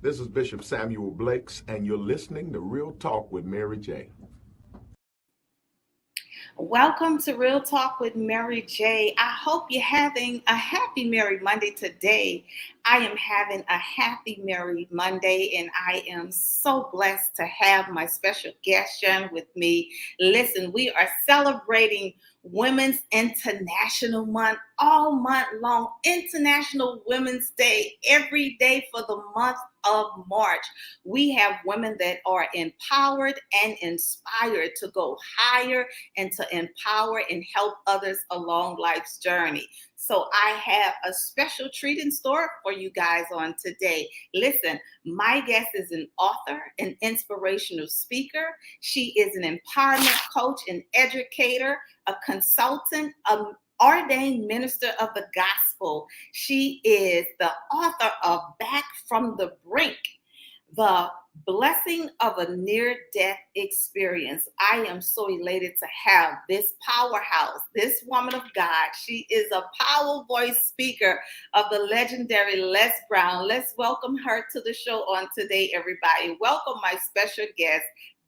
This is Bishop Samuel Blakes, and you're listening to Real Talk with Mary J. Welcome to Real Talk with Mary J. I hope you're having a happy Merry Monday today. I am having a happy Merry Monday, and I am so blessed to have my special guest sharing with me. Listen, we are celebrating Women's International Month all month long, International Women's Day, every day for the month of March. We have women that are empowered and inspired to go higher and to empower and help others along life's journey. So I have a special treat in store for you guys on today. Listen, my guest is an author, an inspirational speaker. She is an empowerment coach, an educator, a consultant, an ordained minister of the gospel. She is the author of Back from the Brink, the blessing of a near-death experience. I am so elated to have this powerhouse, this woman of God. She is a power voice speaker of the legendary Les Brown. Let's welcome her to the show on today, everybody. Welcome my special guest,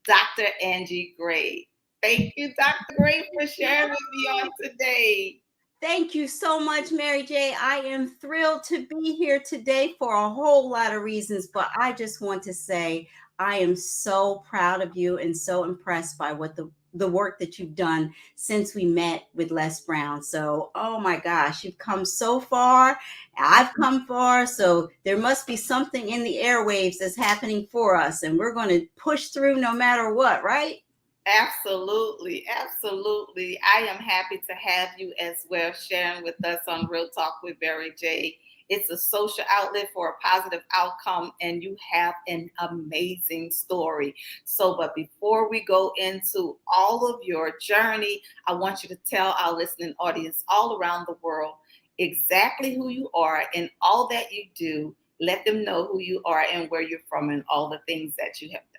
Dr. Angie Gray. Thank you, Dr. Gray, for sharing with me on today. Thank you so much, Mary J. I am thrilled to be here today for a whole lot of reasons, but I just want to say I am so proud of you and so impressed by what the work that you've done since we met with Les Brown. So, oh my gosh, you've come so far. I've come far. So there must be something in the airwaves that's happening for us, and we're going to push through no matter what, right? Absolutely. Absolutely. I am happy to have you as well sharing with us on Real Talk with Mary J. It's a social outlet for a positive outcome, and you have an amazing story. So, but before we go into all of your journey, I want you to tell our listening audience all around the world exactly who you are and all that you do. Let them know who you are and where you're from and all the things that you have done.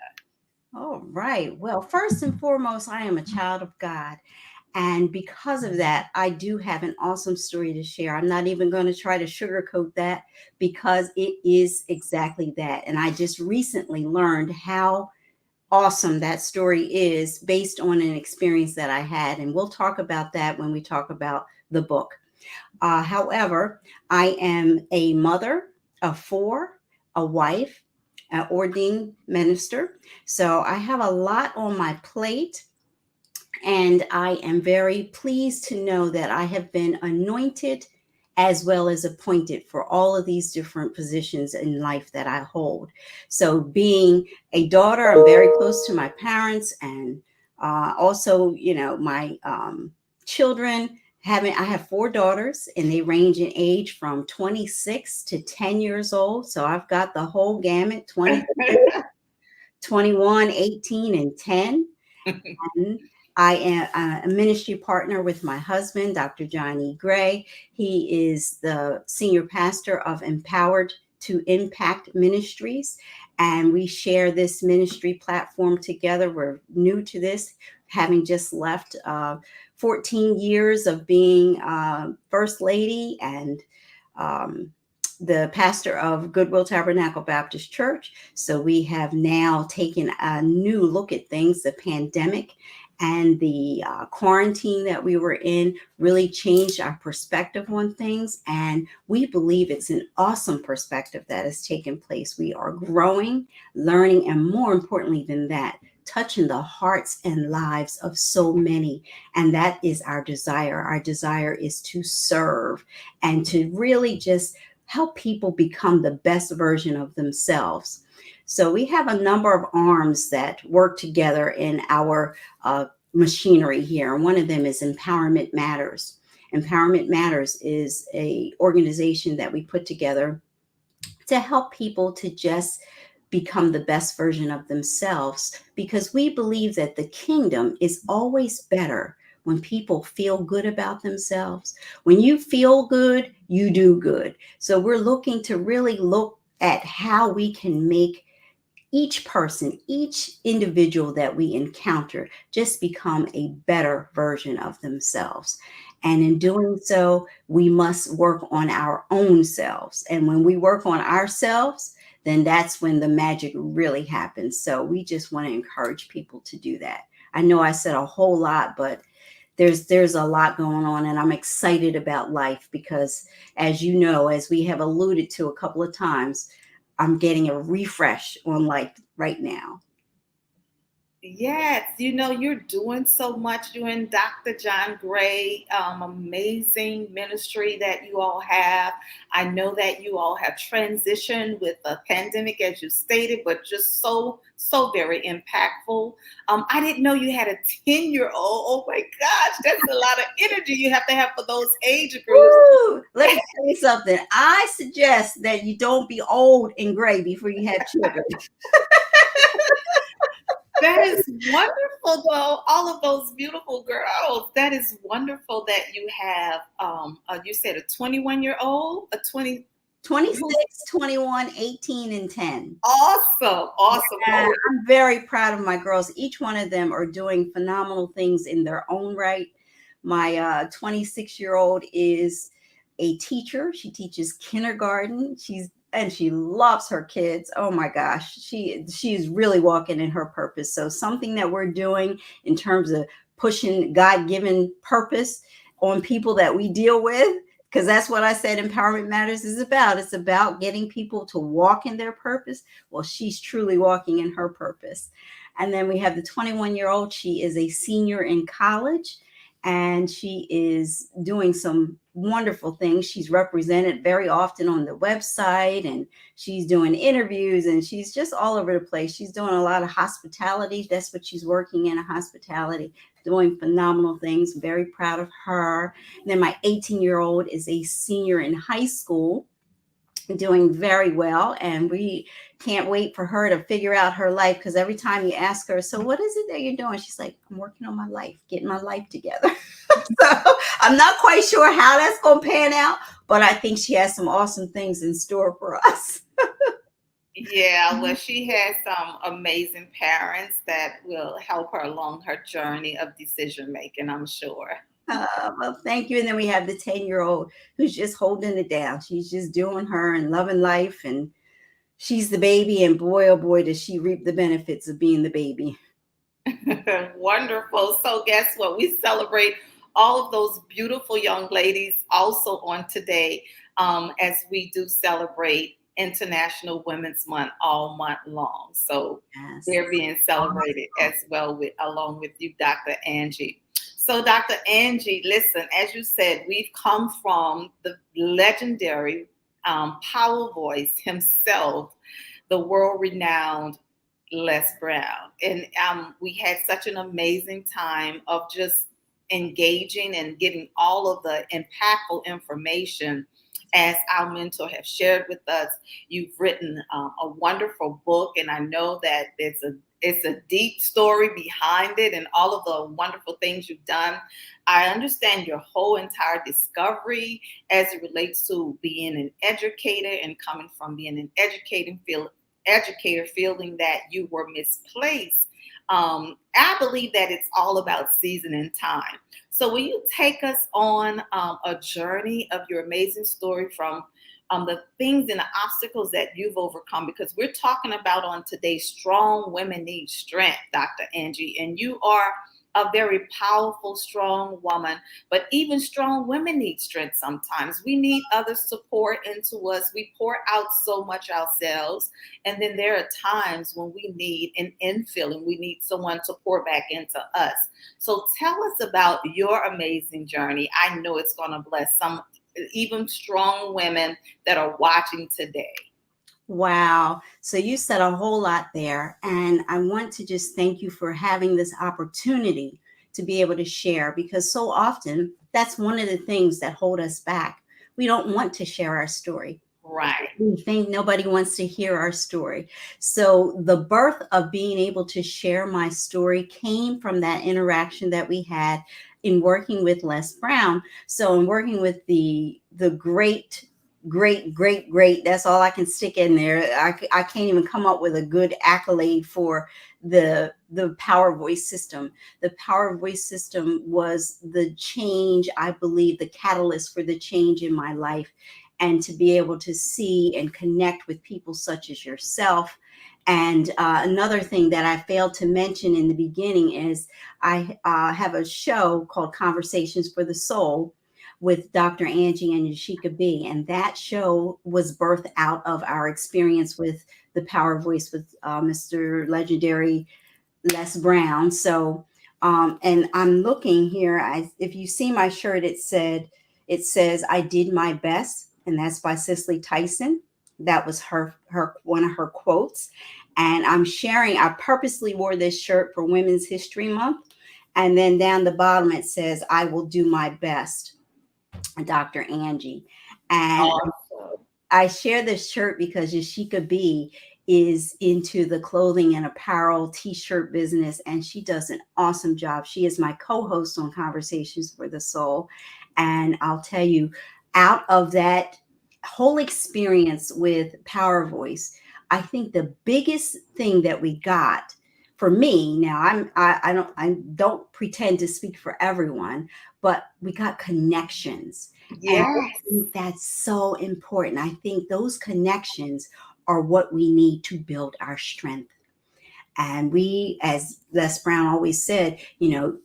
All right. Well, first and foremost, I am a child of God. And because of that, I do have an awesome story to share. I'm not even going to try to sugarcoat that because it is exactly that. And I just recently learned how awesome that story is based on an experience that I had. And we'll talk about that when we talk about the book. However, I am a mother of four, a wife, an ordained minister. So I have a lot on my plate. And I am very pleased to know that I have been anointed as well as appointed for all of these different positions in life that I hold. So being a daughter, I'm very close to my parents, and also, my children. I have four daughters, and they range in age from 26 to 10 years old. So I've got the whole gamut, 20, 21, 18, and 10. And I am a ministry partner with my husband, Dr. Angie Gray. He is the senior pastor of Empowered to Impact Ministries, and we share this ministry platform together. We're new to this, having just left 14 years of being First Lady and the pastor of Goodwill Tabernacle Baptist Church. So we have now taken a new look at things. The pandemic and the quarantine that we were in really changed our perspective on things. And we believe it's an awesome perspective that has taken place. We are growing, learning, and more importantly than that, touching the hearts and lives of so many. And that is our desire. Our desire is to serve and to really just help people become the best version of themselves. So we have a number of arms that work together in our machinery here. And one of them is Empowerment Matters. Empowerment Matters is an organization that we put together to help people to just become the best version of themselves, because we believe that the kingdom is always better when people feel good about themselves. When you feel good, you do good. So we're looking to really look at how we can make each person, each individual that we encounter just become a better version of themselves. And in doing so, we must work on our own selves. And when we work on ourselves, then that's when the magic really happens. So we just want to encourage people to do that. I know I said a whole lot, but there's a lot going on, and I'm excited about life because, as you know, as we have alluded to a couple of times, I'm getting a refresh on life right now. Yes, you're doing so much. You and Dr. John Gray, amazing ministry that you all have. I know that you all have transitioned with the pandemic, as you stated, but just so, so very impactful. I didn't know you had a 10-year-old. Oh my gosh, that's a lot of energy you have to have for those age groups. Woo! Let me tell you something. I suggest that you don't be old and gray before you have children. That is wonderful, though. All of those beautiful girls. That is wonderful that you have, you said a 21-year-old, a 26, 21, 18, and 10. Awesome. Yeah, I'm very proud of my girls. Each one of them are doing phenomenal things in their own right. My 26-year-old is a teacher. She teaches kindergarten. She loves her kids. Oh my gosh, she's really walking in her purpose. So something that we're doing in terms of pushing God-given purpose on people that we deal with, because that's what I said Empowerment Matters is about. It's about getting people to walk in their purpose. Well, she's truly walking in her purpose. And then we have the 21-year-old. She is a senior in college, and she is doing some wonderful things. She's represented very often on the website, and she's doing interviews, and she's just all over the place. She's doing a lot of hospitality. That's what she's working in, a hospitality, doing phenomenal things. Very proud of her. And then my 18-year-old is a senior in high school, doing very well, and we can't wait for her to figure out her life, because every time you ask her, so what is it that you're doing, she's like, I'm working on my life, getting my life together. So I'm not quite sure how that's going to pan out, but I think she has some awesome things in store for us. Yeah, well, she has some amazing parents that will help her along her journey of decision making, I'm sure. Well, thank you. And then we have the 10-year-old who's just holding it down. She's just doing her and loving life, and she's the baby, and boy, oh boy, does she reap the benefits of being the baby. Wonderful. So guess what? We celebrate all of those beautiful young ladies also on today, as we do celebrate International Women's Month all month long. So Yes. they're being celebrated as well along with you, Dr. Angie. So Dr. Angie, listen, as you said, we've come from the legendary power voice himself, the world-renowned Les Brown. And we had such an amazing time of just engaging and getting all of the impactful information as our mentor have shared with us. You've written a wonderful book, and I know that it's a deep story behind it and all of the wonderful things you've done. I understand your whole entire discovery as it relates to being an educator and coming from being an educator feeling that you were misplaced. I believe that it's all about season and time. So will you take us on a journey of your amazing story from the things and the obstacles that you've overcome? Because we're talking about on today, strong women need strength, Dr. Angie, and you are a very powerful, strong woman, but even strong women need strength sometimes. We need others to pour into us. We pour out so much ourselves. And then there are times when we need an infilling. We need someone to pour back into us. So tell us about your amazing journey. I know it's going to bless some even strong women that are watching today. Wow. So you said a whole lot there. And I want to just thank you for having this opportunity to be able to share, because so often that's one of the things that hold us back. We don't want to share our story. Right. We think nobody wants to hear our story. So the birth of being able to share my story came from that interaction that we had in working with Les Brown. So in working with the great, that's all I can stick in there. I can't even come up with a good accolade for the Power Voice system. The Power Voice system was the change, I believe, the catalyst for the change in my life. and to be able to see and connect with people such as yourself. And another thing that I failed to mention in the beginning is I have a show called Conversations for the Soul with Dr. Angie and Yashika B. And that show was birthed out of our experience with the Power Voice with Mr. Legendary Les Brown. So, and I'm looking here. If you see my shirt, it says "I did my best," and that's by Cicely Tyson. That was her one of her quotes. And I'm sharing. I purposely wore this shirt for Women's History Month, and then down the bottom it says, "I will do my best," Dr. Angie. And Awesome. I share this shirt because Yashika B is into the clothing and apparel t-shirt business, and she does an awesome job. She is my co-host on Conversations for the Soul. And I'll tell you, out of that whole experience with Power Voice, I think the biggest thing that we got for me, now I don't pretend to speak for everyone, but we got connections. And I Yes. think that's so important. I think those connections are what we need to build our strength. And we, as Les Brown always said, you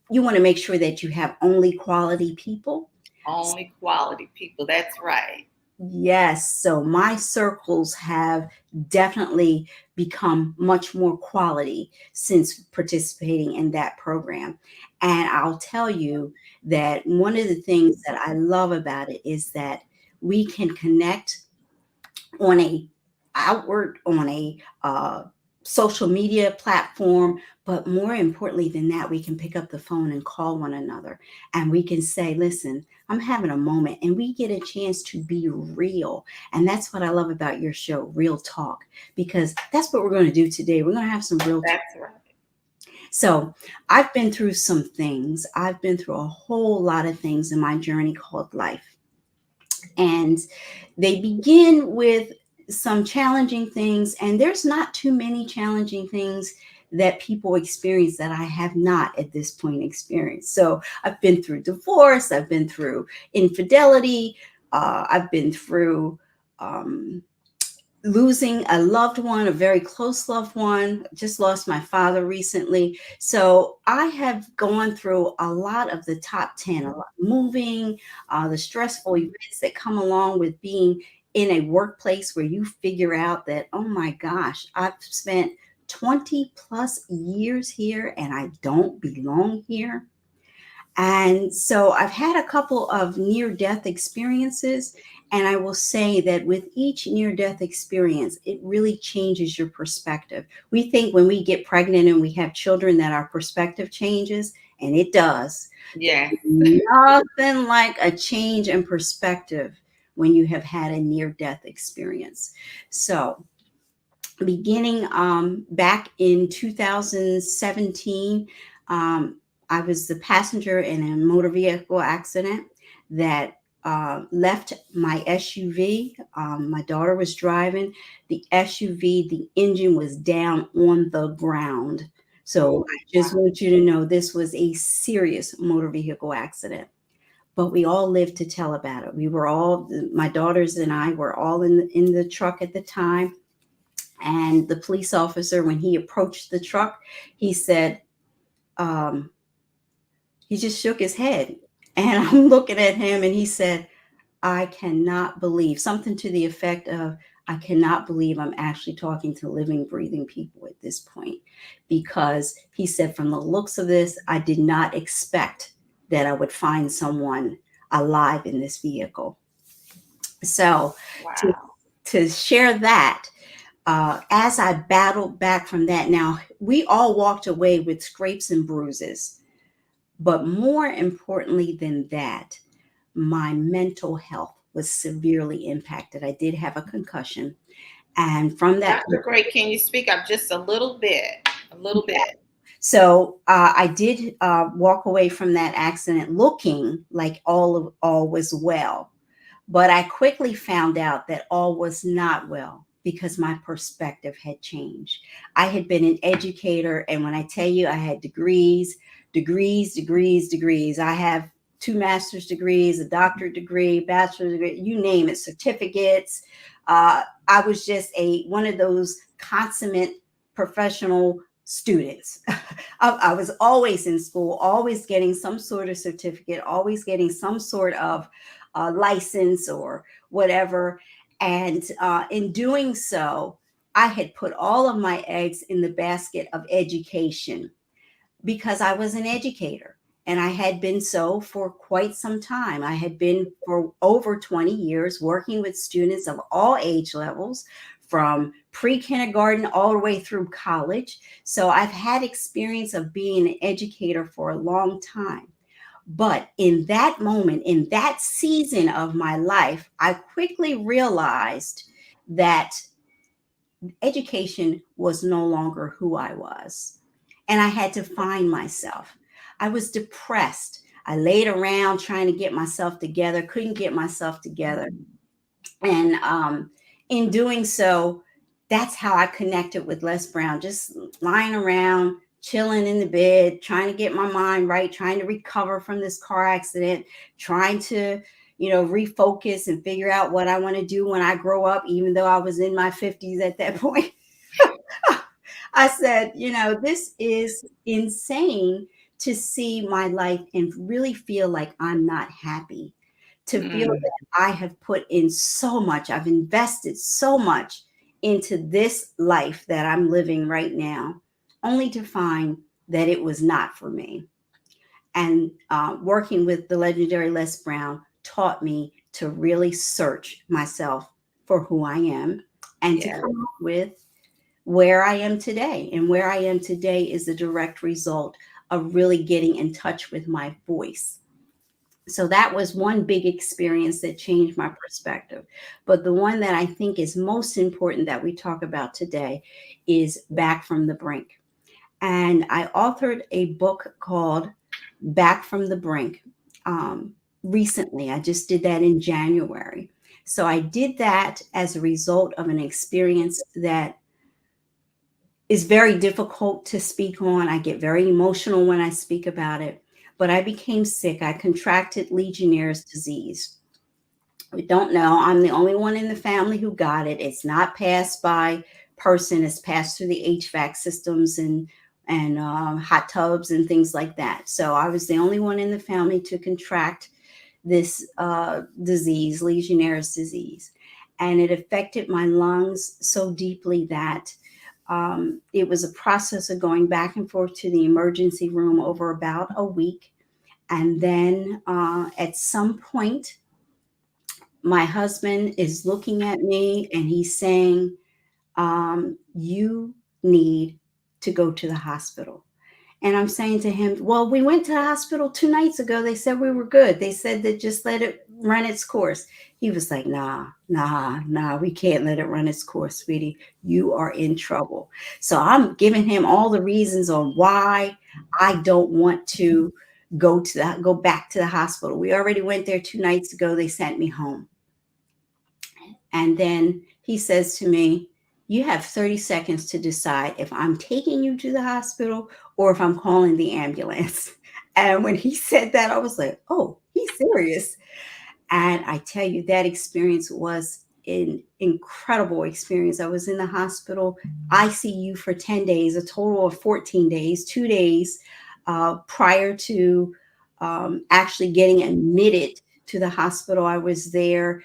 want to make sure that you have only quality people. Only quality people. That's right. Yes. So my circles have definitely become much more quality since participating in that program. And I'll tell you that one of the things that I love about it is that we can connect on a social media platform, but more importantly than that, we can pick up the phone and call one another, and we can say, listen, I'm having a moment, and we get a chance to be real. And that's what I love about your show, Real Talk, because that's what we're going to do today. We're going to have some real talk. That's right. So I've been through some things. I've been through a whole lot of things in my journey called life. And they begin with some challenging things, and there's not too many challenging things that people experience that I have not at this point experienced. So I've been through divorce, I've been through infidelity, I've been through losing a loved one, a very close loved one. Just lost my father recently. So I have gone through a lot of the top 10, a lot moving, the stressful events that come along with being in a workplace where you figure out that, oh my gosh, I've spent 20 plus years here and I don't belong here. And so I've had a couple of near-death experiences, and I will say that with each near-death experience, it really changes your perspective. We think when we get pregnant and we have children that our perspective changes, and it does. Yes. Nothing like a change in perspective when you have had a near-death experience. So beginning back in 2017, I was the passenger in a motor vehicle accident that left my SUV. My daughter was driving. The SUV, the engine was down on the ground. So I just want you to know this was a serious motor vehicle accident. But we all lived to tell about it. We were all, my daughters and I were all in the truck at the time. And the police officer, when he approached the truck, he said, he just shook his head. And I'm looking at him and he said, I cannot believe, something to the effect of, I cannot believe I'm actually talking to living, breathing people at this point. Because he said, from the looks of this, I did not expect that I would find someone alive in this vehicle. So to share that, as I battled back from that, now we all walked away with scrapes and bruises. But more importantly than that, my mental health was severely impacted. I did have a concussion. And from that, Dr. Gray, can you speak up just a little bit? A little bit. So I did walk away from that accident looking like all was well. But I quickly found out that all was not well because my perspective had changed. I had been an educator, and when I tell you I had degrees. I have 2 master's degrees, a doctorate degree, bachelor's degree, you name it, certificates. I was just one of those consummate professional students. I was always in school, always getting some sort of certificate, always getting some sort of license or whatever. And in doing so, I had put all of my eggs in the basket of education because I was an educator and I had been so for quite some time. I had been for over 20 years working with students of all age levels, from pre-kindergarten all the way through college. So I've had experience of being an educator for a long time. But in that moment, in that season of my life, I quickly realized that education was no longer who I was. And I had to find myself. I was depressed. I laid around trying to get myself together, couldn't get myself together. And in doing so, that's how I connected with Les Brown, just lying around, chilling in the bed, trying to get my mind right, trying to recover from this car accident, trying to, refocus and figure out what I want to do when I grow up, even though I was in my 50s at that point. I said, this is insane to see my life and really feel like I'm not happy, to feel that I have put in so much, I've invested so much into this life that I'm living right now, only to find that it was not for me. And working with the legendary Les Brown taught me to really search myself for who I am and to come up with where I am today. And where I am today is the direct result of really getting in touch with my voice. So that was one big experience that changed my perspective. But the one that I think is most important that we talk about today is Back from the Brink. And I authored a book called Back from the Brink recently. I just did that in January. So I did that as a result of an experience that is very difficult to speak on. I get very emotional when I speak about it, but I became sick. I contracted Legionnaire's disease. We don't know. I'm the only one in the family who got it. It's not passed by person. It's passed through the HVAC systems and hot tubs and things like that. So I was the only one in the family to contract this disease, Legionnaire's disease. And it affected my lungs so deeply that it was a process of going back and forth to the emergency room over about a week. And then at some point, my husband is looking at me and he's saying, you need to go to the hospital. And I'm saying to him, well, we went to the hospital 2 nights ago. They said we were good. They said that just let it run its course. He was like, nah, we can't let it run its course, sweetie. You are in trouble. So I'm giving him all the reasons on why I don't want to go back to the hospital. We already went there 2 nights ago. They sent me home. And then he says to me, you have 30 seconds to decide if I'm taking you to the hospital or if I'm calling the ambulance. And when he said that, I was like, oh, he's serious. And I tell you, that experience was an incredible experience. I was in the hospital, ICU for 10 days, a total of 14 days, 2 days prior to actually getting admitted to the hospital. I was there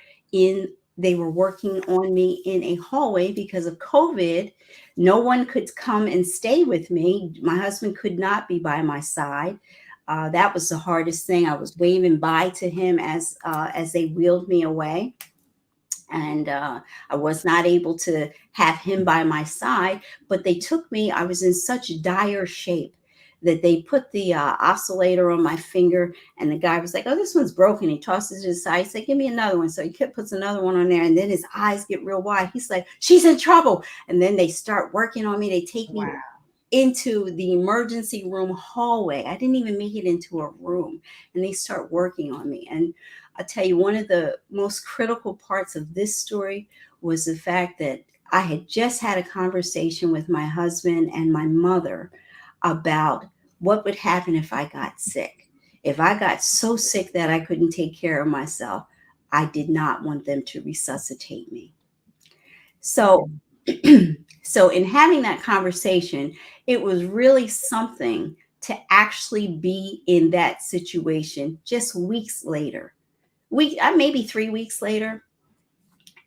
they were working on me in a hallway because of COVID. No one could come and stay with me. My husband could not be by my side. That was the hardest thing. I was waving bye to him as they wheeled me away. And I was not able to have him by my side, but they took me. I was in such dire shape that they put the oscillator on my finger, and the guy was like, oh, this one's broken. He tosses it aside. He said, give me another one. So he puts another one on there, and then his eyes get real wide. He's like, she's in trouble. And then they start working on me. They take me into the emergency room hallway. I didn't even make it into a room, and they start working on me. And I'll tell you, one of the most critical parts of this story was the fact that I had just had a conversation with my husband and my mother about what would happen if I got sick. If I got so sick that I couldn't take care of myself, I did not want them to resuscitate me. So, so in having that conversation, it was really something to actually be in that situation just weeks later. Maybe 3 weeks later,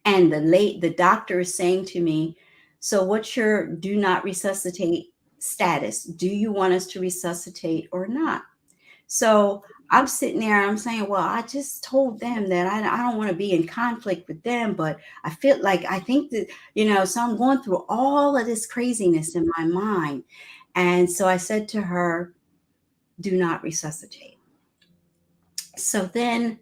and the doctor is saying to me, "So what's your do not resuscitate status? Do you want us to resuscitate or not?" So I'm sitting there, I'm saying, well, I just told them that I don't want to be in conflict with them, but I think that, so I'm going through all of this craziness in my mind. And so I said to her, do not resuscitate. So then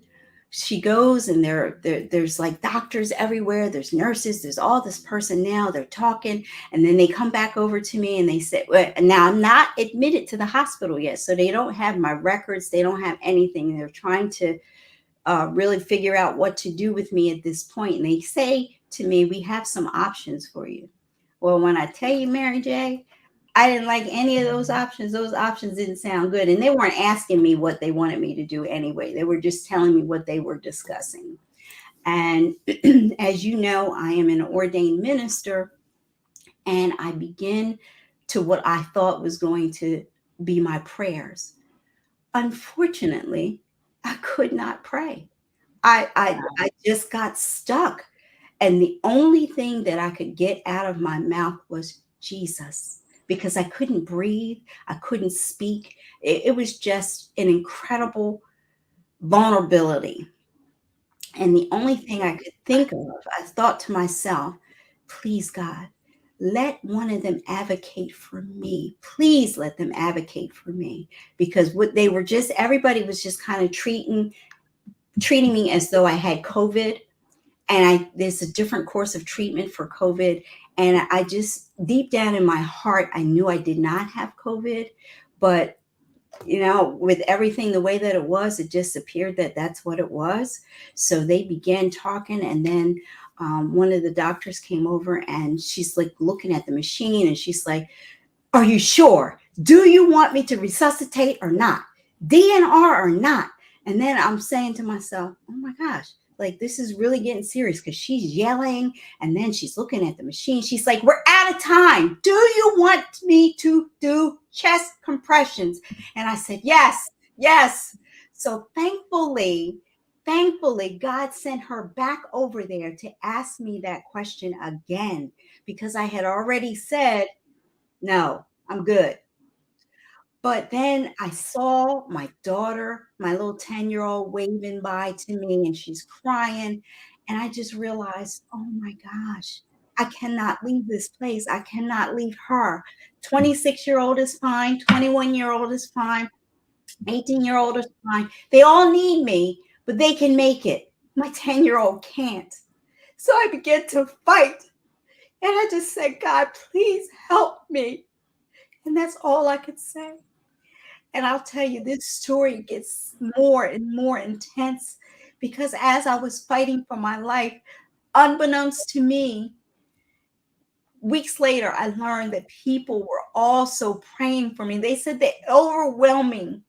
she goes, and there's like doctors everywhere, there's nurses, there's all this personnel, they're talking, and then they come back over to me and they say, well, now I'm not admitted to the hospital yet, so they don't have my records, they don't have anything. They're trying to really figure out what to do with me at this point, and they say to me, we have some options for you. Well, when I tell you, Mary J., I didn't like any of those options. Those options didn't sound good. And they weren't asking me what they wanted me to do anyway. They were just telling me what they were discussing. And as you know, I am an ordained minister, and I begin to what I thought was going to be my prayers. Unfortunately, I could not pray. I just got stuck. And the only thing that I could get out of my mouth was Jesus, because I couldn't breathe. I couldn't speak. It was just an incredible vulnerability. And the only thing I could think of, I thought to myself, please, God, let one of them advocate for me. Please let them advocate for me. Because what they were just, everybody was just kind of treating me as though I had COVID. And there's a different course of treatment for COVID. And I just, deep down in my heart, I knew I did not have COVID. But, with everything the way that it was, it just appeared that that's what it was. So they began talking. And then one of the doctors came over, and she's like looking at the machine, and she's like, are you sure? Do you want me to resuscitate or not? DNR or not? And then I'm saying to myself, oh my gosh, like this is really getting serious, because she's yelling, and then she's looking at the machine. She's like, we're out of time. Do you want me to do chest compressions? And I said, yes, yes. So thankfully, God sent her back over there to ask me that question again, because I had already said, no, I'm good. But then I saw my daughter, my little 10-year-old, waving by to me, and she's crying. And I just realized, oh my gosh, I cannot leave this place. I cannot leave her. 26-year-old is fine. 21-year-old is fine. 18-year-old is fine. They all need me, but they can make it. My 10-year-old can't. So I began to fight. And I just said, God, please help me. And that's all I could say. And I'll tell you, this story gets more and more intense, because as I was fighting for my life, unbeknownst to me, weeks later, I learned that people were also praying for me. They said the overwhelming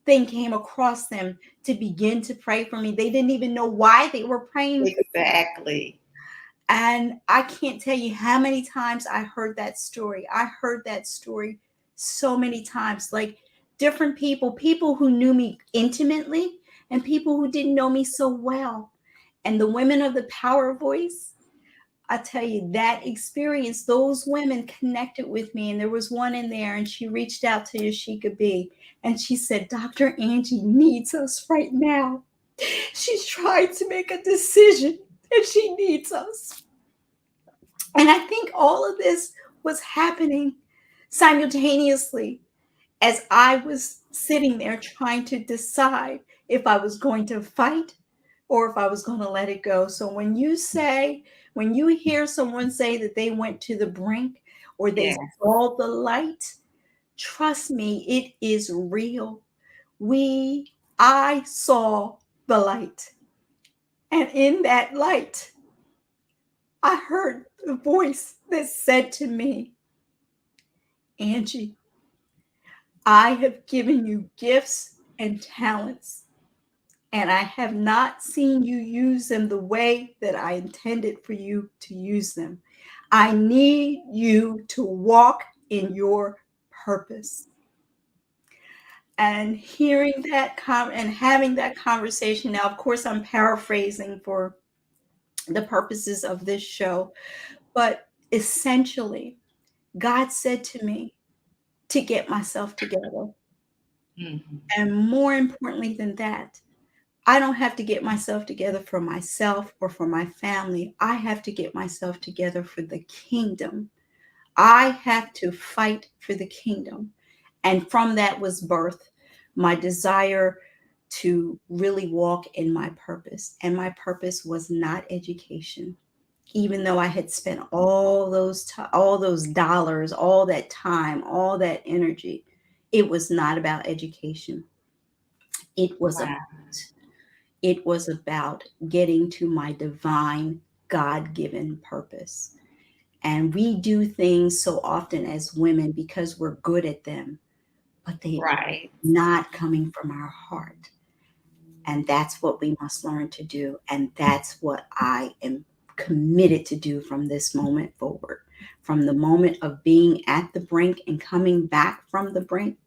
thing came across them to begin to pray for me. They didn't even know why they were praying. Exactly. And I can't tell you how many times I heard that story. I heard that story so many times, like different people who knew me intimately and people who didn't know me so well. And the women of the Power Voice, I tell you, that experience, those women connected with me. And there was one in there, and she reached out to Yashika B. And she said, Dr. Angie needs us right now. She's trying to make a decision, and she needs us. And I think all of this was happening simultaneously as I was sitting there trying to decide if I was going to fight or if I was going to let it go. So when you hear someone say that they went to the brink or they saw the light, trust me, it is real. I saw the light. And in that light, I heard the voice that said to me, Angie, I have given you gifts and talents, and I have not seen you use them the way that I intended for you to use them. I need you to walk in your purpose. And hearing that and having that conversation, now, of course, I'm paraphrasing for the purposes of this show, but essentially, God said to me to get myself together. Mhm. And more importantly than that, I don't have to get myself together for myself or for my family. I have to get myself together for the kingdom. I have to fight for the kingdom. And from that was birth my desire to really walk in my purpose. And my purpose was not education. Even though I had spent all those dollars, all that time, all that energy, it was not about education. It was Wow. it was about getting to my divine God-given purpose. And we do things so often as women because we're good at them, but they are Right. not coming from our heart. And that's what we must learn to do. And that's what I am committed to do from this moment forward. From the moment of being at the brink and coming back from the brink,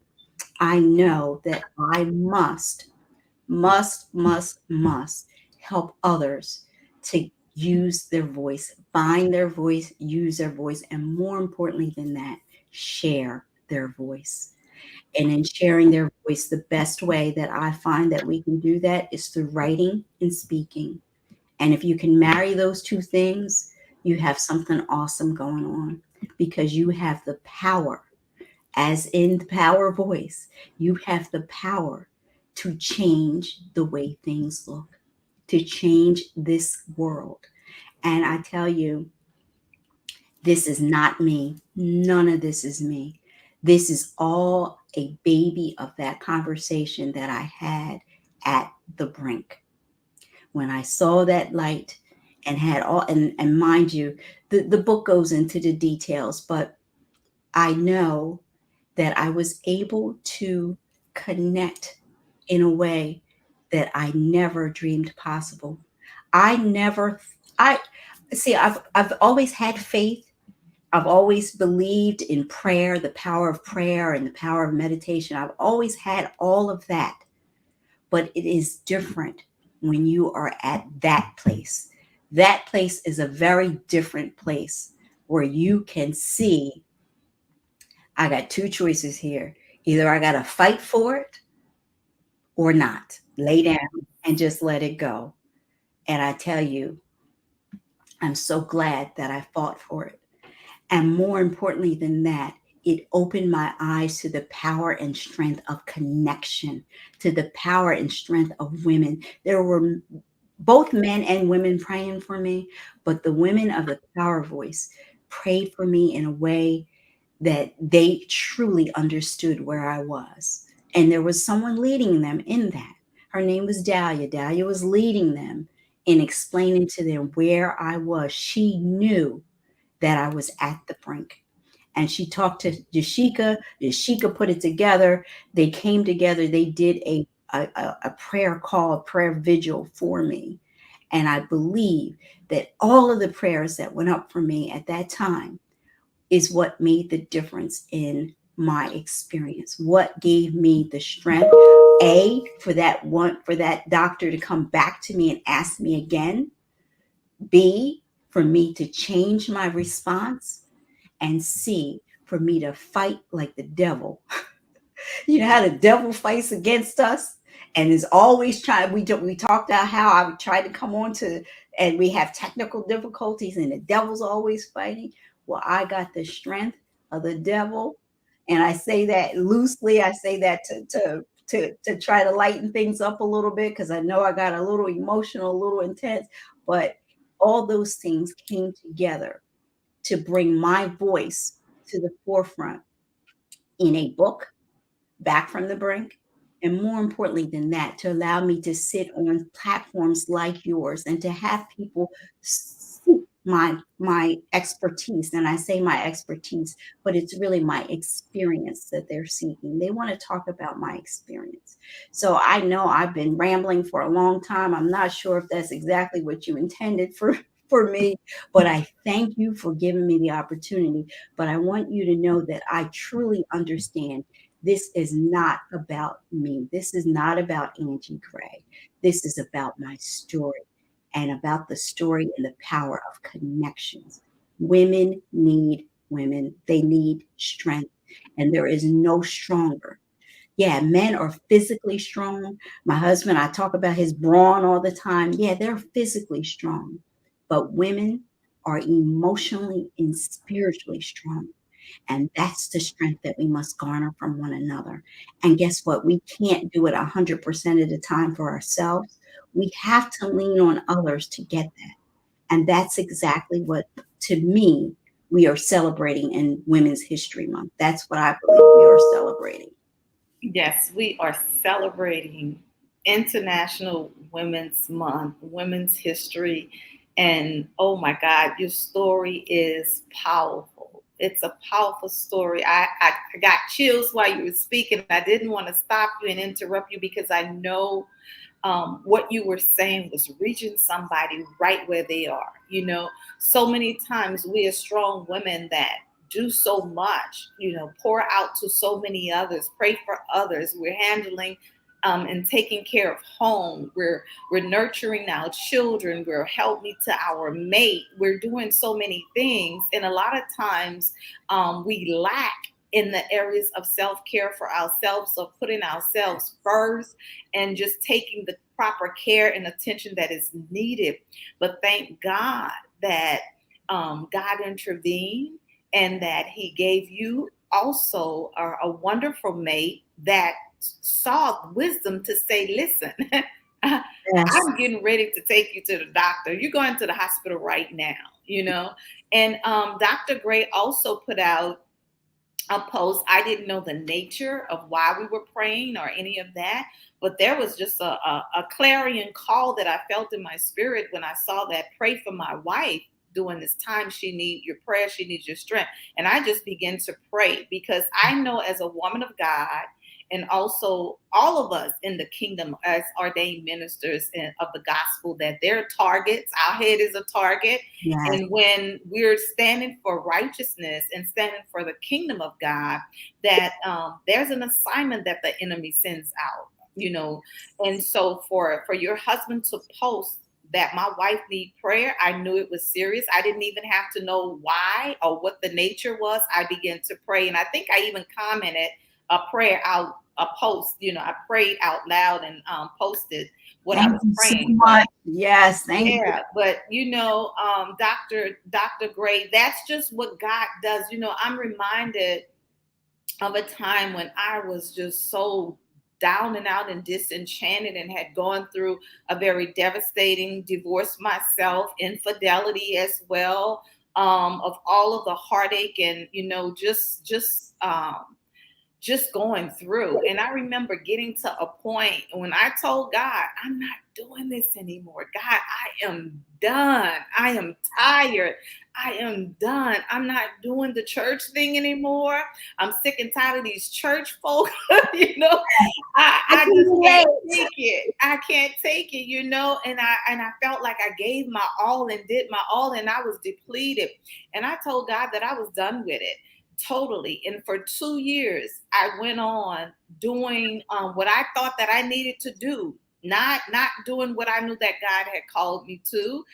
I know that I must help others to use their voice, find their voice, use their voice, and more importantly than that, share their voice. And in sharing their voice, the best way that I find that we can do that is through writing and speaking. And if you can marry those two things, you have something awesome going on because you have the power, as in the power voice, you have the power to change the way things look, to change this world. And I tell you, this is not me. None of this is me. This is all a baby of that conversation that I had at the brink. When I saw that light and had all, and mind you, the book goes into the details, but I know that I was able to connect in a way that I never dreamed possible. I never, I see, I've always had faith. I've always believed in prayer, the power of prayer and the power of meditation. I've always had all of that, but it is different when you are at that place. That place is a very different place where you can see I got two choices here. Either I got to fight for it or not. Lay down and just let it go. And I tell you, I'm so glad that I fought for it. And more importantly than that, it opened my eyes to the power and strength of connection, to the power and strength of women. There were both men and women praying for me, but the women of the Power Voice prayed for me in a way that they truly understood where I was. And there was someone leading them in that. Her name was Dahlia. Dahlia was leading them in explaining to them where I was. She knew that I was at the brink. And she talked to Yashika. Yashika put it together. They came together. They did a prayer call, a prayer vigil for me. And I believe that all of the prayers that went up for me at that time is what made the difference in my experience. What gave me the strength, for that doctor to come back to me and ask me again. B, for me to change my response. And C, for me to fight like the devil. You know how the devil fights against us and is always trying. We talked about how I would try to come on to, and we have technical difficulties, and the devil's always fighting. Well, I got the strength of the devil, and I say that loosely. I say that to try to lighten things up a little bit because I know I got a little emotional, a little intense, but all those things came together to bring my voice to the forefront in a book, Back from the Brink. And more importantly than that, to allow me to sit on platforms like yours and to have people my expertise, and I say my expertise, but it's really my experience that they're seeking. They want to talk about my experience. So I know I've been rambling for a long time. I'm not sure if that's exactly what you intended for me, but I thank you for giving me the opportunity. But I want you to know that I truly understand this is not about me. This is not about Angie Gray. This is about my story and about the story and the power of connections. Women need women. They need strength, and there is no stronger. Yeah, men are physically strong. My husband, I talk about his brawn all the time. Yeah, they're physically strong, but women are emotionally and spiritually strong. And that's the strength that we must garner from one another. And guess what? We can't do it 100% of the time for ourselves. We have to lean on others to get that. And that's exactly what, to me, we are celebrating in Women's History Month. That's what I believe we are celebrating. Yes, we are celebrating International Women's Month, Women's History. And oh my God, your story is powerful. It's a powerful story. I got chills while you were speaking. I didn't want to stop you and interrupt you because I know what you were saying was reaching somebody right where they are. You know, so many times we as strong women that do so much, you know, pour out to so many others, pray for others. We're handling and taking care of home. We're nurturing our children. We're helping to our mate. We're doing so many things, and a lot of times we lack in the areas of self-care for ourselves, of putting ourselves first and just taking the proper care and attention that is needed. But thank God that God intervened and that He gave you also a wonderful mate that saw wisdom to say, listen, Yes. I'm getting ready to take you to the doctor. You're going to the hospital right now, you know. And Dr. Gray also put out a post. I didn't know the nature of why we were praying or any of that, but there was just a clarion call that I felt in my spirit when I saw that. Pray for my wife during this time. She needs your prayer. She needs your strength. And I just began to pray because I know as a woman of God, and also all of us in the kingdom as ordained ministers of the gospel, that they're targets. Our head is a target. Yes. And when we're standing for righteousness and standing for the kingdom of God, that there's an assignment that the enemy sends out, you know. And so for your husband to post that my wife need prayer, I knew it was serious. I didn't even have to know why or what the nature was. I began to pray. And I think I even commented a prayer out, a post, you know, I prayed out loud and posted what I Thank was you so praying. much. Yes, thank you. Yeah, but you know, Dr. Gray, that's just what God does. You know, I'm reminded of a time when I was just so down and out and disenchanted and had gone through a very devastating divorce myself, infidelity as well, of all of the heartache and, you know, just going through. And I remember getting to a point when I told God, I'm not doing this anymore. God, I am done. I am tired. I am done. I'm not doing the church thing anymore. I'm sick and tired of these church folk. You know, I I can just can't relate. take it. I can't take it, you know, and I felt like I gave my all and did my all and I was depleted. And I told God that I was done with it. Totally. And for 2 years, I went on doing what I thought that I needed to do, not doing what I knew that God had called me to,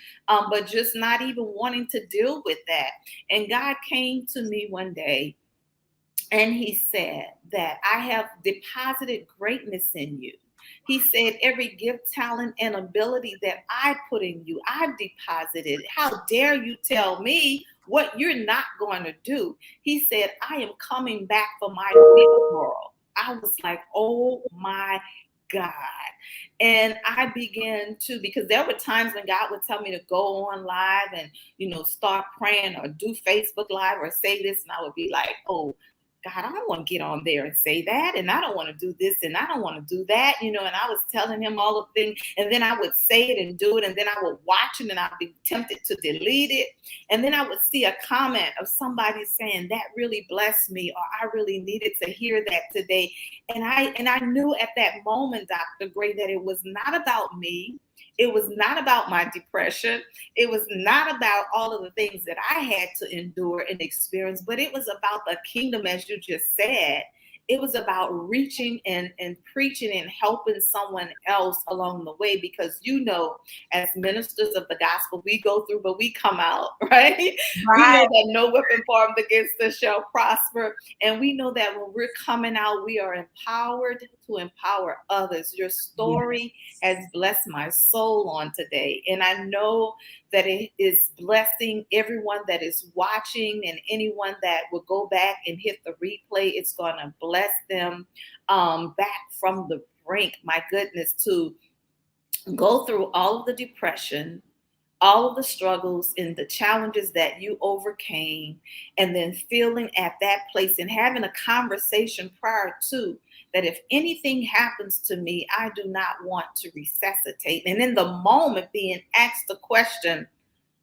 but just not even wanting to deal with that. And God came to me one day and He said that I have deposited greatness in you. He said, every gift, talent, and ability that I put in you, I've deposited. How dare you tell me what you're not going to do? He said, I am coming back for my real world. I was like, oh my God. And I began to, because there were times when God would tell me to go on live and, you know, start praying or do Facebook Live or say this. And I would be like, oh, God, I don't want to get on there and say that. And I don't want to do this and I don't want to do that, and I was telling him all the things. And then I would say it and do it. And then I would watch it and I'd be tempted to delete it. And then I would see a comment of somebody saying that really blessed me, or I really needed to hear that today. And I knew at that moment, Dr. Gray, that it was not about me. It was not about my depression. It was not about all of the things that I had to endure and experience, but it was about the kingdom, as you just said. It was about reaching and preaching and helping someone else along the way, because as ministers of the gospel, we go through, but we come out, right? We know that no weapon formed against us shall prosper. And we know that when we're coming out, we are empowered to empower others. Your story has blessed my soul on today. And I know that it is blessing everyone that is watching, and anyone that will go back and hit the replay. It's going to bless them back from the brink, my goodness, to go through all of the depression, all of the struggles and the challenges that you overcame, and then feeling at that place and having a conversation prior to that. If anything happens to me, I do not want to resuscitate. And in the moment being asked the question,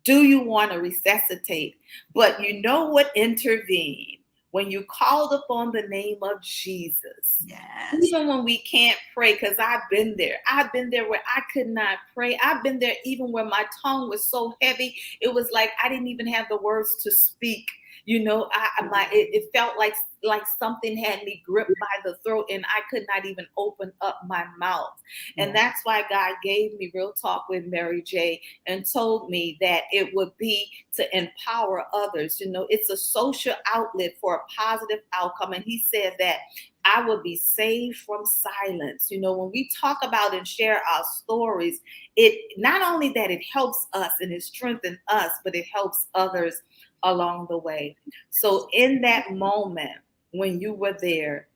do you want to resuscitate? But you know what intervened? When you called upon the name of Jesus. Yes. Even when we can't pray, because I've been there. I've been there where I could not pray. I've been there even where my tongue was so heavy, it was like I didn't even have the words to speak. It felt like something had me gripped by the throat, and I could not even open up my mouth. And that's why God gave me Real Talk with Mary J. and told me that it would be to empower others. It's a social outlet for a positive outcome. And he said that I would be saved from silence. When we talk about and share our stories, it not only that it helps us and it strengthens us, but it helps others along the way. So in that moment, when you were there,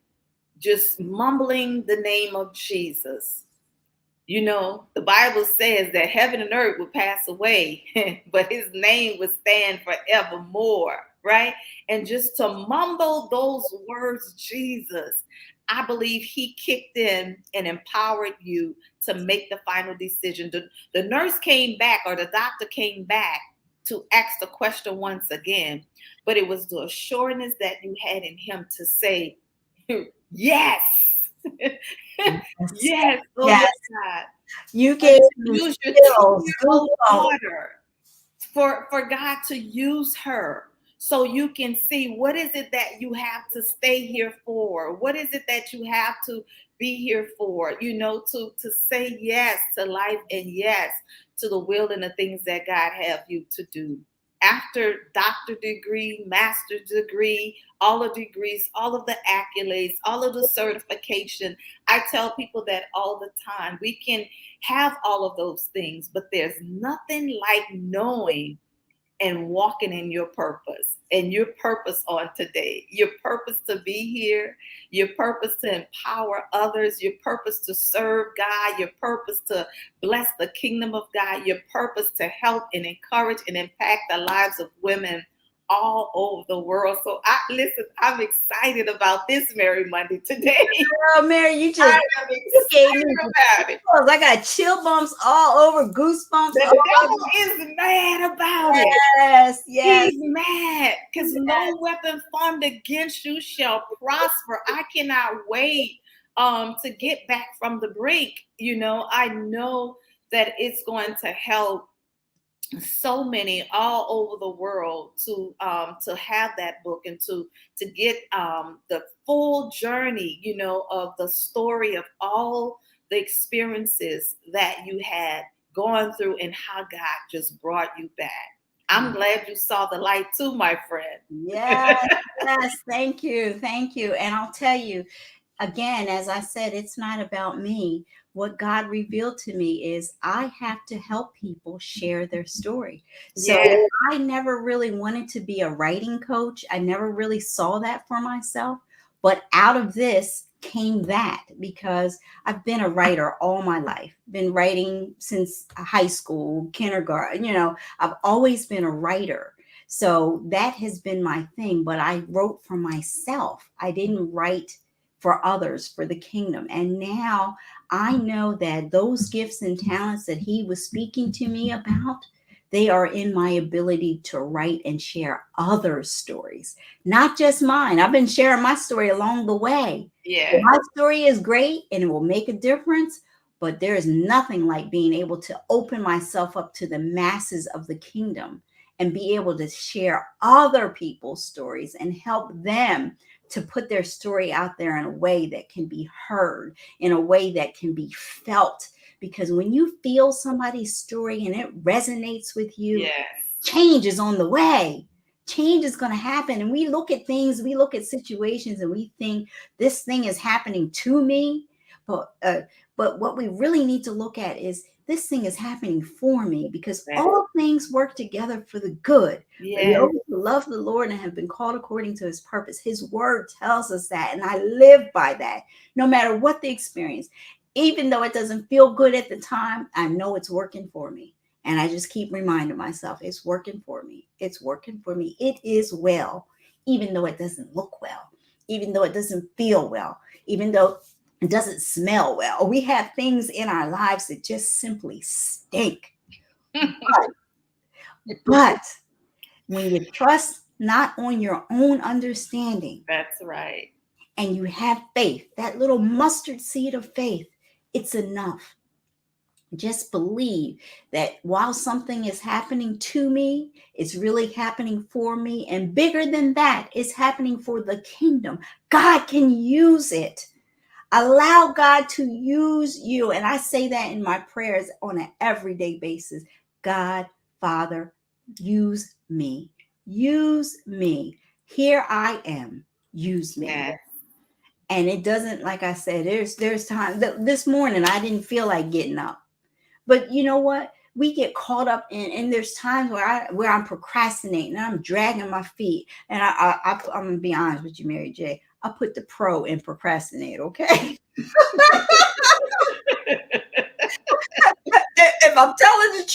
just mumbling the name of Jesus, the Bible says that heaven and earth will pass away, but his name will stand forevermore, right? And just to mumble those words, Jesus, I believe he kicked in and empowered you to make the final decision. The nurse came back, or the doctor came back to ask the question once again, but it was the assurance that you had in him to say, yes. Yes. Oh, yes. God. You can use your daughter for God to use her, so you can see what is it that you have to stay here for. What is it that you have to be here for? To say yes to life and yes to the will and the things that God have you to do. After doctor degree, master's degree, all the degrees, all of the accolades, all of the certification, I tell people that all the time. We can have all of those things, but there's nothing like knowing and walking in your purpose. And your purpose on today, your purpose to be here, your purpose to empower others, your purpose to serve God, your purpose to bless the kingdom of God, your purpose to help and encourage and impact the lives of women all over the world. So I'm excited about this Mary Monday today. Girl, Mary, you just gave me about it. I got chill bumps all over, goosebumps. The devil is mad about it. Yes. He's mad because no weapon formed against you shall prosper. I cannot wait to get back from the brink. I know that it's going to help so many all over the world to have that book and to get the full journey, of the story of all the experiences that you had gone through and how God just brought you back. I'm glad you saw the light too, my friend. Yes, thank you. And I'll tell you, again, as I said, it's not about me. What God revealed to me is I have to help people share their story. So I never really wanted to be a writing coach. I never really saw that for myself. But out of this came that, because I've been a writer all my life, been writing since high school, kindergarten, I've always been a writer. So that has been my thing. But I wrote for myself. I didn't write for others, for the kingdom. And now I know that those gifts and talents that he was speaking to me about, they are in my ability to write and share others' stories, not just mine. I've been sharing my story along the way. Yeah. My story is great and it will make a difference, but there is nothing like being able to open myself up to the masses of the kingdom and be able to share other people's stories and help them to put their story out there in a way that can be heard, in a way that can be felt. Because when you feel somebody's story and it resonates with you, Yes. change is on the way. Change is going to happen. And we look at things, we look at situations, and we think this thing is happening to me. But what we really need to look at is this thing is happening for me, because all things work together for the good. Yes. Those who love the Lord and have been called according to his purpose. His word tells us that. And I live by that, no matter what the experience. Even though it doesn't feel good at the time, I know it's working for me. And I just keep reminding myself, it's working for me. It's working for me. It is well, even though it doesn't look well, even though it doesn't feel well, even though it doesn't smell well. We have things in our lives that just simply stink. But when you trust not on your own understanding, That's right. and you have faith, that little mustard seed of faith, it's enough. Just believe that while something is happening to me, it's really happening for me. And bigger than that, it's happening for the kingdom. God can use it. Allow God to use you. And I say that in my prayers on an everyday basis. God, Father, use me. Use me. Here I am. Use me. Yes. And it doesn't, like I said, there's time. This morning I didn't feel like getting up. But you know what? We get caught up in, and there's times where I'm procrastinating, and I'm dragging my feet. And I'm gonna be honest with you, Mary J. I put the pro in procrastinate, okay? If I'm telling the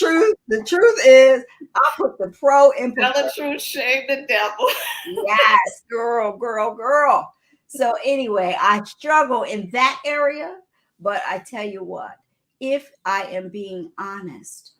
truth is I put the pro in Tell the truth, shame the devil. Yes, girl. So anyway, I struggle in that area, but I tell you what, if I am being honest,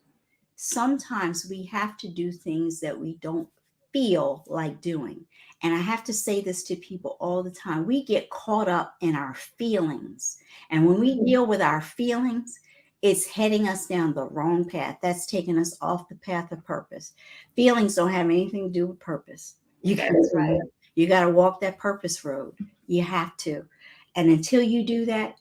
sometimes we have to do things that we don't feel like doing. And I have to say this to people all the time. We get caught up in our feelings. And when we deal with our feelings, it's heading us down the wrong path. That's taking us off the path of purpose. Feelings don't have anything to do with purpose. You got to walk that purpose road. You have to. And until you do that,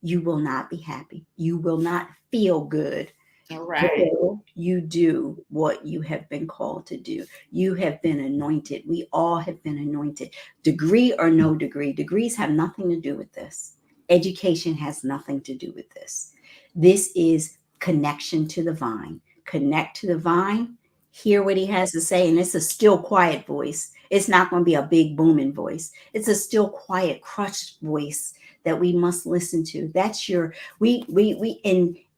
you will not be happy. You will not feel good. All right. You do what you have been called to do. You have been anointed. We all have been anointed. Degree or no degree. Degrees have nothing to do with this. Education has nothing to do with this. This is connection to the vine. Connect to the vine. Hear what he has to say. And it's a still quiet voice. It's not going to be a big booming voice. It's a still quiet, crushed voice that we must listen to. That's your, we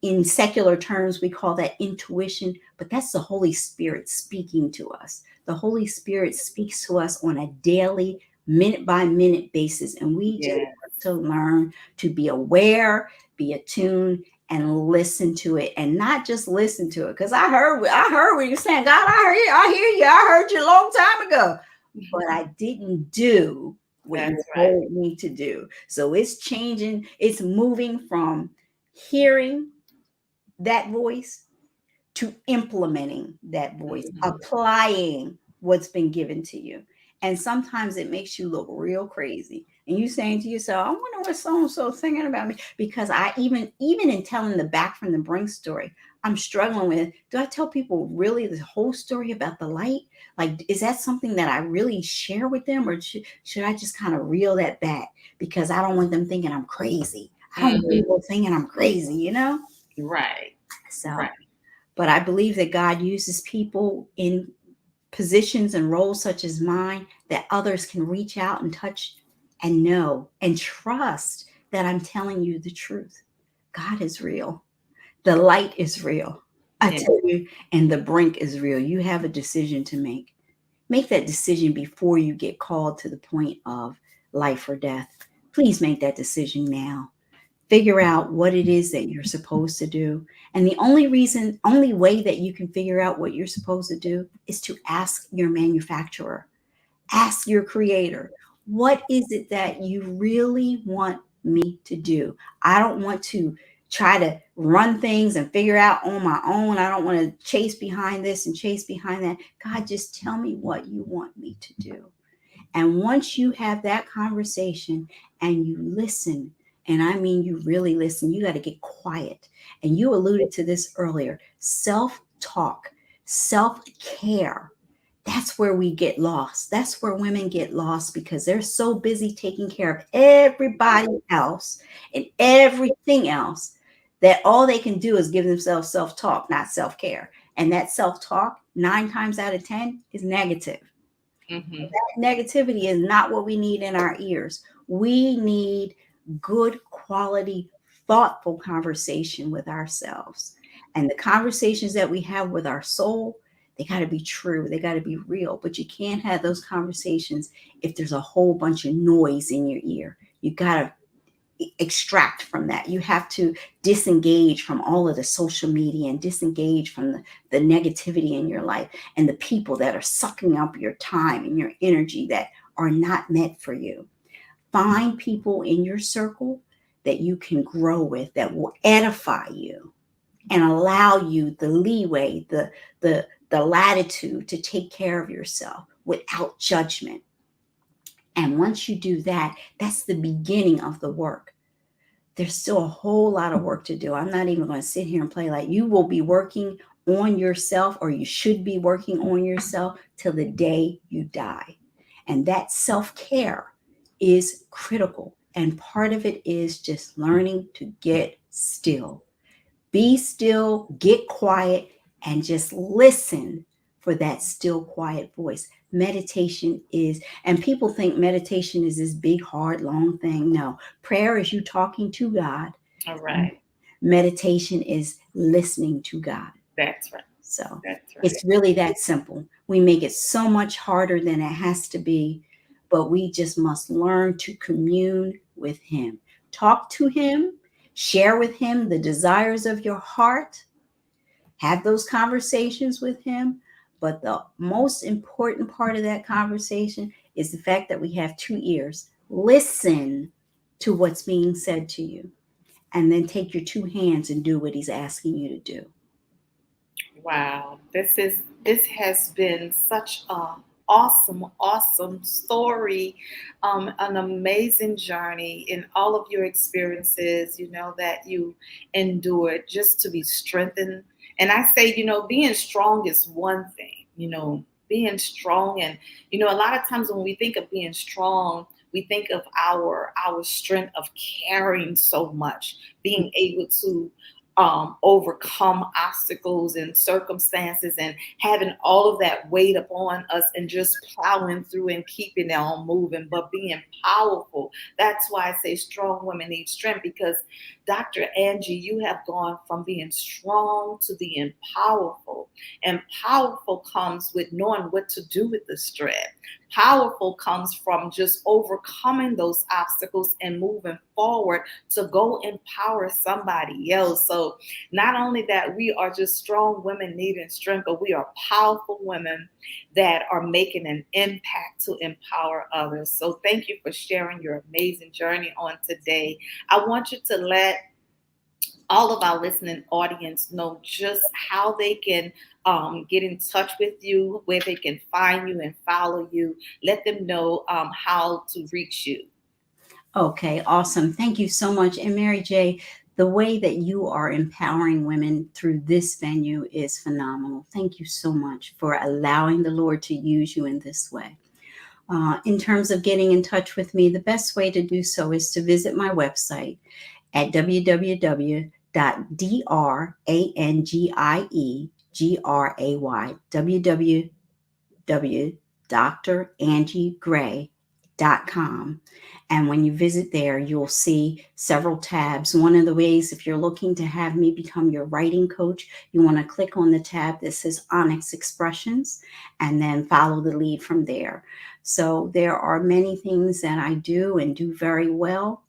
in secular terms, we call that intuition, but that's the Holy Spirit speaking to us. The Holy Spirit speaks to us on a daily, minute by minute basis. And we just have to learn to be aware, be attuned, and listen to it, and not just listen to it. Because I heard what you're saying. God, I hear you. I heard you a long time ago, but I didn't do what you told me to do. So it's changing. It's moving from hearing that voice to implementing that voice, applying what's been given to you. And sometimes it makes you look real crazy. And you saying to yourself, I wonder what so-and-so thinking about me. Because I even in telling the back from the brink story, I'm struggling with, do I tell people really the whole story about the light? Like, is that something that I really share with them? Or should I just kind of reel that back? Because I don't want them thinking I'm crazy. I don't want people thinking I'm crazy, you know? Right. So, but I believe that God uses people in positions and roles such as mine that others can reach out and touch and know and trust that I'm telling you the truth. God is real. The light is real. I tell you, and the brink is real. You have a decision to make. Make that decision before you get called to the point of life or death. Please make that decision now. Figure out what it is that you're supposed to do. And the only way that you can figure out what you're supposed to do is to ask your manufacturer, ask your creator, what is it that you really want me to do? I don't want to try to run things and figure out on my own. I don't want to chase behind this and chase behind that. God, just tell me what you want me to do. And once you have that conversation and you listen, and I mean you really listen, you got to get quiet. And you alluded to this earlier, self-talk, self-care. That's where we get lost. That's where women get lost because they're so busy taking care of everybody else and everything else that all they can do is give themselves self-talk, not self-care. And that self-talk, 9 times out of 10, is negative. Mm-hmm. That negativity is not what we need in our ears. We need good quality, thoughtful conversation with ourselves. And the conversations that we have with our soul, they got to be true. They got to be real. But you can't have those conversations if there's a whole bunch of noise in your ear. You got to extract from that. You have to disengage from all of the social media and disengage from the negativity in your life and the people that are sucking up your time and your energy that are not meant for you. Find people in your circle that you can grow with, that will edify you and allow you the leeway, the latitude to take care of yourself without judgment. And once you do that, that's the beginning of the work. There's still a whole lot of work to do. I'm not even going to sit here and play like you will be working on yourself, or you should be working on yourself till the day you die. And that self-care is critical. And part of it is just learning to get still. Be still, get quiet, and just listen for that still, quiet voice. Meditation is, and people think meditation is this big, hard, long thing. No, prayer is you talking to God. All right. Meditation is listening to God. That's right. So That's right. it's really that simple. We make it so much harder than it has to be, but we just must learn to commune with Him. Talk to Him, share with Him the desires of your heart, have those conversations with Him. But the most important part of that conversation is the fact that we have 2 ears. Listen to what's being said to you, and then take your 2 hands and do what He's asking you to do. Wow, this has been such a awesome story, an amazing journey in all of your experiences. That you endured just to be strengthened. And I say, being strong is one thing. Being strong, and a lot of times when we think of being strong, we think of our strength of carrying so much, being able to overcome obstacles and circumstances and having all of that weight upon us and just plowing through and keeping it on moving, but being powerful. That's why I say strong women need strength, because Dr. Angie, you have gone from being strong to being powerful. And powerful comes with knowing what to do with the strength. Powerful comes from just overcoming those obstacles and moving forward to go empower somebody else. So not only that we are just strong women needing strength, but we are powerful women that are making an impact to empower others. So thank you for sharing your amazing journey on today. I want you to let all of our listening audience know just how they can get in touch with you, where they can find you and follow you. Let them know how to reach you. Okay, awesome. Thank you so much. And Mary J., the way that you are empowering women through this venue is phenomenal. Thank you so much for allowing the Lord to use you in this way. In terms of getting in touch with me, the best way to do so is to visit my website at www.drangieGray, www.drangieGray.com. And when you visit there, you'll see several tabs. One of the ways, if you're looking to have me become your writing coach, you want to click on the tab that says Onyx Expressions and then follow the lead from there. So there are many things that I do and do very well.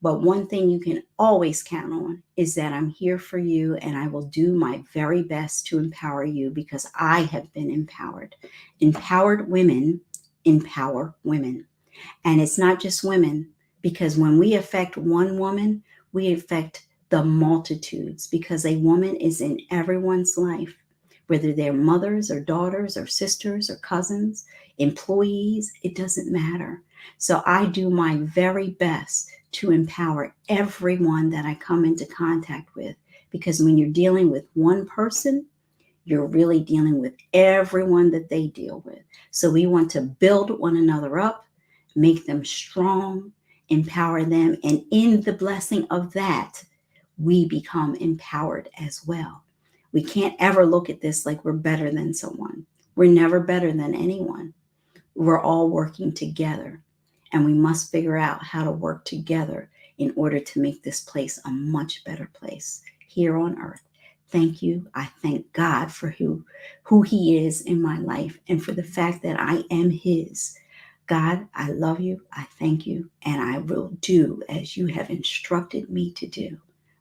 But one thing you can always count on is that I'm here for you, and I will do my very best to empower you, because I have been empowered. Empowered women empower women. And it's not just women, because when we affect one woman, we affect the multitudes, because a woman is in everyone's life, whether they're mothers or daughters or sisters or cousins, employees, it doesn't matter. So I do my very best to empower everyone that I come into contact with, because when you're dealing with one person, you're really dealing with everyone that they deal with. So we want to build one another up, make them strong, empower them. And in the blessing of that, we become empowered as well. We can't ever look at this like we're better than someone. We're never better than anyone. We're all working together. And we must figure out how to work together in order to make this place a much better place here on earth. Thank you. I thank God for who He is in my life, and for the fact that I am His. God, I love you. I thank you. And I will do as you have instructed me to do.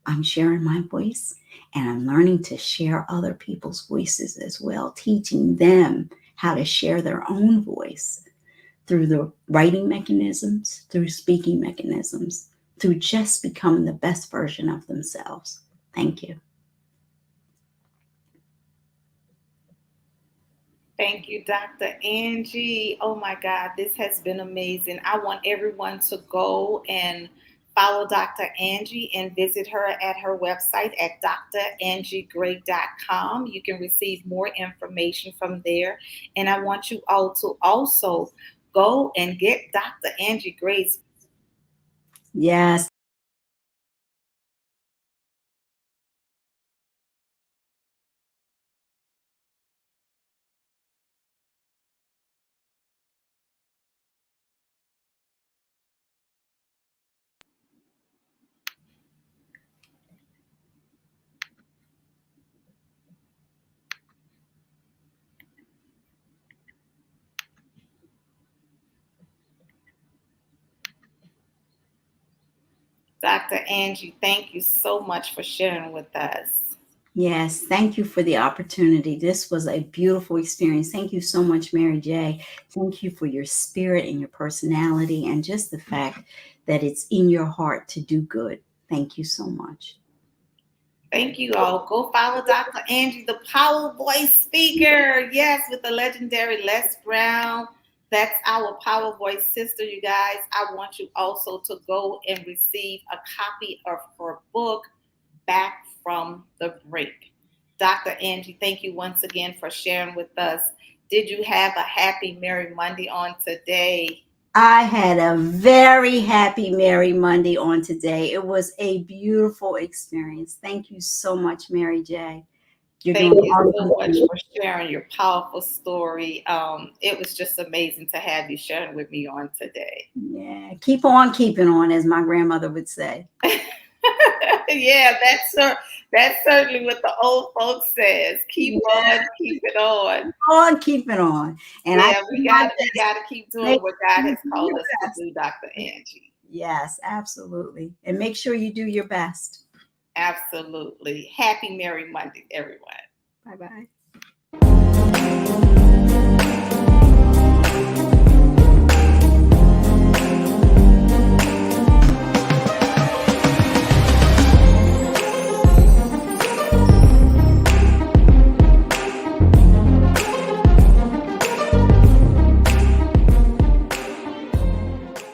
I'm sharing my voice, and I'm learning to share other people's voices as well, teaching them how to share their own voice through the writing mechanisms, through speaking mechanisms, through just becoming the best version of themselves. Thank you. Thank you, Dr. Angie. Oh my God, this has been amazing. I want everyone to go and follow Dr. Angie and visit her at her website at drangieGray.com. You can receive more information from there. And I want you all to also go and get Dr. Angie Gray's. Yes. Dr. Angie, thank you so much for sharing with us. Yes, thank you for the opportunity. This was a beautiful experience. Thank you so much, Mary J. Thank you for your spirit and your personality, and just the fact that it's in your heart to do good. Thank you so much. Thank you all. Go follow Dr. Angie, the Power Voice speaker. Yes, with the legendary Les Brown. That's our Power Voice sister, you guys. I want you also to go and receive a copy of her book, Back from the Brink. Dr. Angie, thank you once again for sharing with us. Did you have a happy Merry Monday on today? I had a very happy Merry Monday on today. It was a beautiful experience. Thank you so much, Mary J. You're Thank doing you so much awesome. for sharing your powerful story. It was just amazing to have you sharing with me on today. Yeah, keep on keeping on, as my grandmother would say. Yeah, that's certainly what the old folks says. Keep on, keep it on. Keep it on. And Yeah, we gotta keep doing what God has called us to best. do, Dr. Angie. Yes, absolutely. And make sure you do your best. Absolutely. Happy Merry Monday, everyone. Bye-bye.